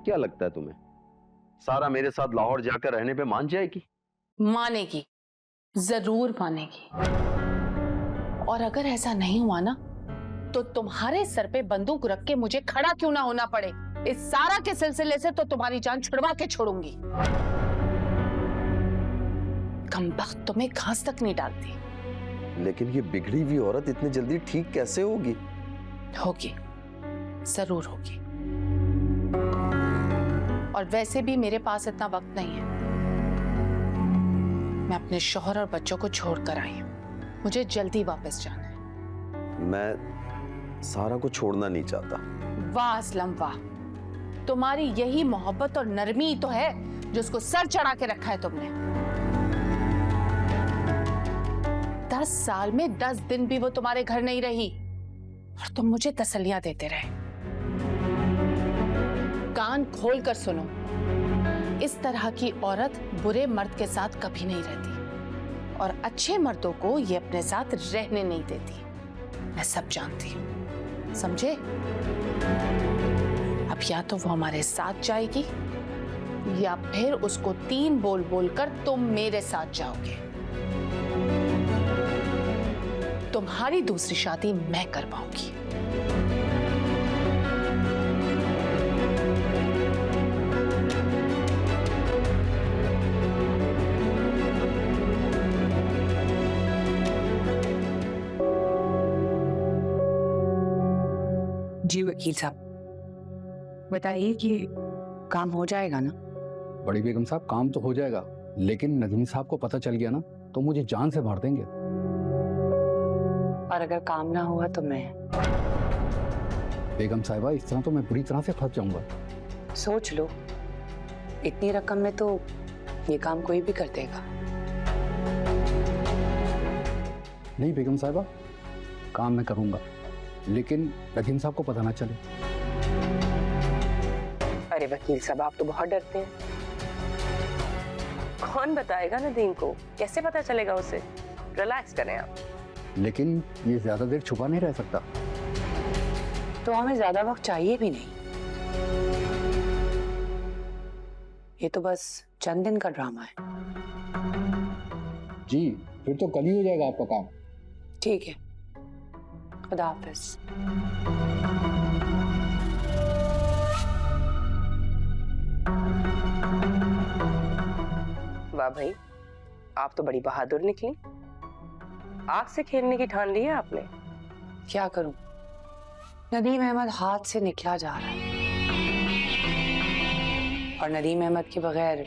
क्या लगता है तुम्हें सारा मेरे साथ लाहौर जाकर रहने पे मान जाएगी? मानेगी, जरूर मानेगी। और अगर ऐसा नहीं हुआ ना तो तुम्हारे सर पे बंदूक रख के मुझे खड़ा क्यों ना होना पड़े, इस सारा के सिलसिले से तो तुम्हारी जान छुड़वा के छोड़ूंगी। कमबख्त तुम्हें घास तक नहीं डालती। लेकिन ये बिगड़ी हुई औरत इतनी जल्दी ठीक कैसे होगी? होगी, जरूर होगी। और वैसे भी मेरे पास इतना वक्त नहीं है। मैं अपने शौहर और बच्चों को छोड़कर आई हूं, मुझे जल्दी वापस जाना है। मैं सारा को छोड़ना नहीं चाहता। वाह असलम वाह, तुम्हारी यही मोहब्बत और नरमी तो है जिसको सर चढ़ा के रखा है तुमने। 10 साल में 10 दिन भी वो तुम्हारे घर नहीं रही और तुम मुझे तसल्लियां देते रहे। कान खोल कर सुनो, इस तरह की औरत बुरे मर्द के साथ कभी नहीं रहती और अच्छे मर्दों को ये अपने साथ रहने नहीं देती। मैं सब जानती हूँ, समझे? अब या तो वो हमारे साथ जाएगी या फिर उसको 3 बोल बोलकर तुम मेरे साथ जाओगे। तुम्हारी दूसरी शादी मैं करवाऊंगी। जी वकील साहब, बताइए कि काम हो जाएगा ना? बड़ी बेगम साहब, काम तो हो जाएगा, लेकिन नदीम साहब को पता चल गया ना तो मुझे जान से मार देंगे। और अगर काम ना हुआ तो मैं? बेगम साहिबा, इस तरह तो मैं बुरी तरह से फंस जाऊंगा। सोच लो, इतनी रकम में तो ये काम कोई भी कर देगा। नहीं बेगम साहिबा, काम मैं करूंगा, लेकिन नदीम साहब को पता ना चले। अरे वकील साहब, आप तो बहुत डरते हैं। कौन बताएगा नदीम को? कैसे पता चलेगा उसे? रिलैक्स करें आप। लेकिन ये ज्यादा देर छुपा नहीं रह सकता। तो हमें ज्यादा वक्त चाहिए भी नहीं, ये तो बस चंद दिन का ड्रामा है। जी, फिर तो कल ही हो जाएगा आपका काम। ठीक है, खुदा हाफिज। वाह भाई, आप तो बड़ी बहादुर निकली। आग से खेलने की ठान ली है आपने। क्या करूं, नदीम अहमद हाथ से निकला जा रहा है और नदीम अहमद के बगैर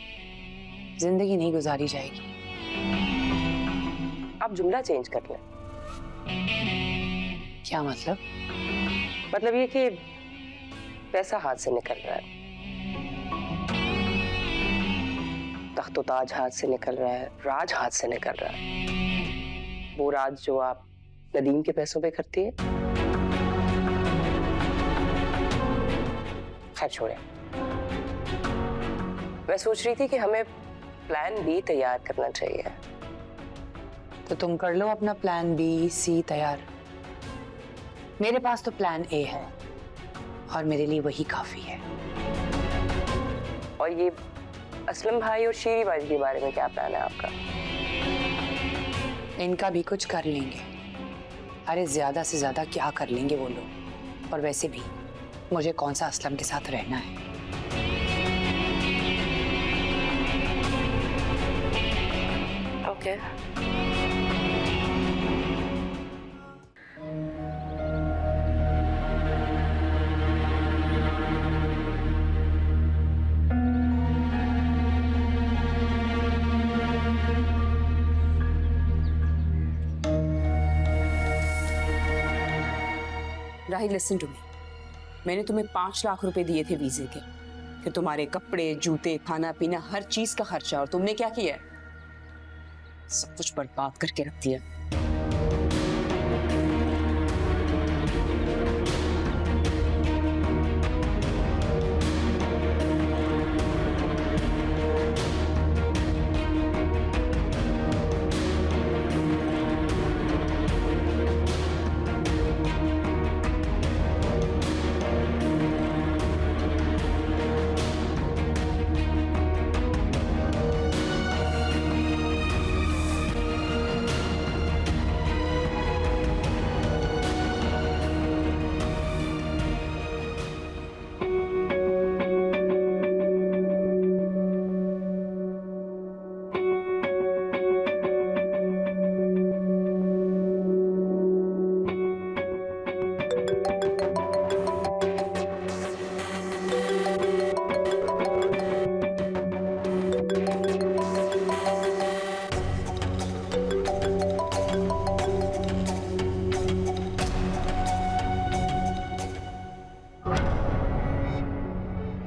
जिंदगी नहीं गुजारी जाएगी। आप जुमला चेंज कर लें। क्या मतलब? मतलब ये कि पैसा हाथ से निकल रहा है, तख्तो ताज हाथ से निकल रहा है, राज हाथ से निकल रहा है। वो राज जो आप नदीम के पैसों पे करती है। खैर छोड़े, मैं सोच रही थी कि हमें प्लान बी तैयार करना चाहिए। तो तुम कर लो अपना प्लान बी सी तैयार। मेरे पास तो प्लान ए है और मेरे लिए वही काफी है। और ये असलम भाई और शीरी भाई के बारे में क्या प्लान है आपका? इनका भी कुछ कर लेंगे। अरे ज्यादा से ज्यादा क्या कर लेंगे वो लोग, और वैसे भी मुझे कौन सा असलम के साथ रहना है। Okay. Rahi, listen to me. मैंने तुम्हें 5 लाख रुपए दिए थे वीजे के, फिर तुम्हारे कपड़े, जूते, खाना पीना, हर चीज का खर्चा, और तुमने क्या किया? सब कुछ बर्बाद करके रख दिया।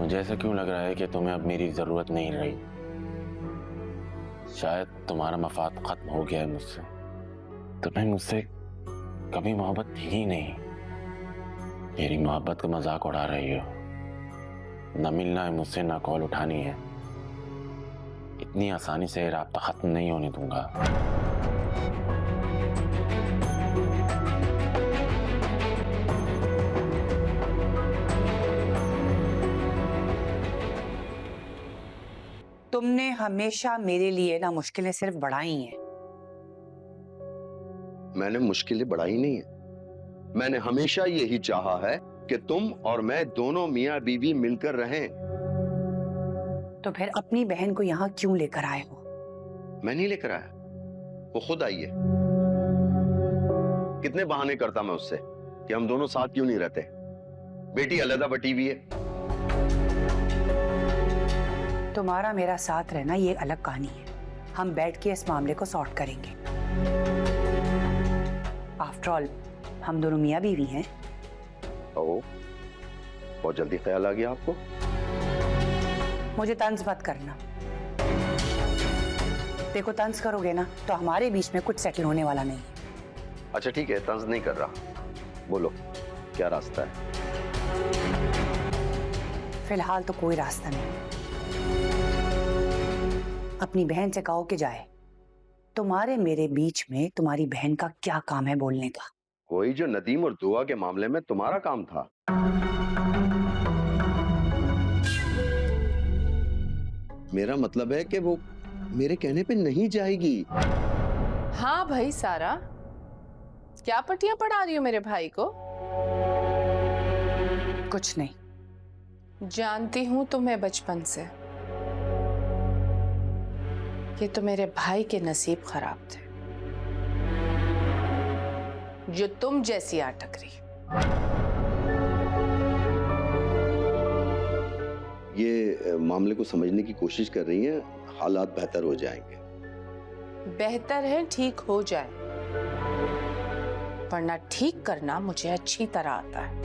मुझे ऐसा क्यों लग रहा है कि तुम्हें अब मेरी जरूरत नहीं रही? शायद तुम्हारा मफाद खत्म हो गया है मुझसे। तुम्हें मुझसे कभी मोहब्बत थी ही नहीं। मेरी मोहब्बत का मजाक उड़ा रही हो। न मिलना है मुझसे, ना कॉल उठानी है। इतनी आसानी से राब्ता खत्म नहीं होने दूंगा। तुमने हमेशा मेरे लिए ना मुश्किलें सिर्फ बढ़ाई हैं। मैंने मुश्किलें बढ़ाई नहीं है। मैंने हमेशा यही चाहा है कि तुम और मैं दोनों मियां बीवी मिलकर रहें। तो फिर अपनी बहन को यहाँ क्यों लेकर आए हो? मैं नहीं लेकर आया, वो खुद आई है। कितने बहाने करता मैं उससे कि हम दोनों साथ क्यों नहीं रहते। बेटी अलग बटी हुई है। तुम्हारा मेरा साथ रहना ये अलग कहानी है। हम बैठ के इस मामले को सॉर्ट करेंगे। आफ्टर ऑल हम दोनों मियां बीवी हैं। ओ, बहुत जल्दी ख्याल आ गया आपको। मुझे तंज मत करना। देखो, तंज करोगे ना तो हमारे बीच में कुछ सेटल होने वाला नहीं है। अच्छा ठीक है, तंज नहीं कर रहा। बोलो क्या रास्ता है? फिलहाल तो कोई रास्ता नहीं। अपनी बहन से कहो कि जाए। तुम्हारे मेरे बीच में तुम्हारी बहन का क्या काम है बोलने का? वही जो नदीम और दुआ के मामले में तुम्हारा काम था। मेरा मतलब है कि वो मेरे कहने पे नहीं जाएगी। हाँ भाई सारा, क्या पट्टियां पढ़ा रही हो मेरे भाई को? कुछ नहीं। जानती हूं तुम्हें बचपन से। ये तो मेरे भाई के नसीब खराब थे जो तुम जैसी आ टकरी। ये मामले को समझने की कोशिश कर रही हैं। हालात बेहतर हो जाएंगे। बेहतर है ठीक हो जाए, वरना ठीक करना मुझे अच्छी तरह आता है।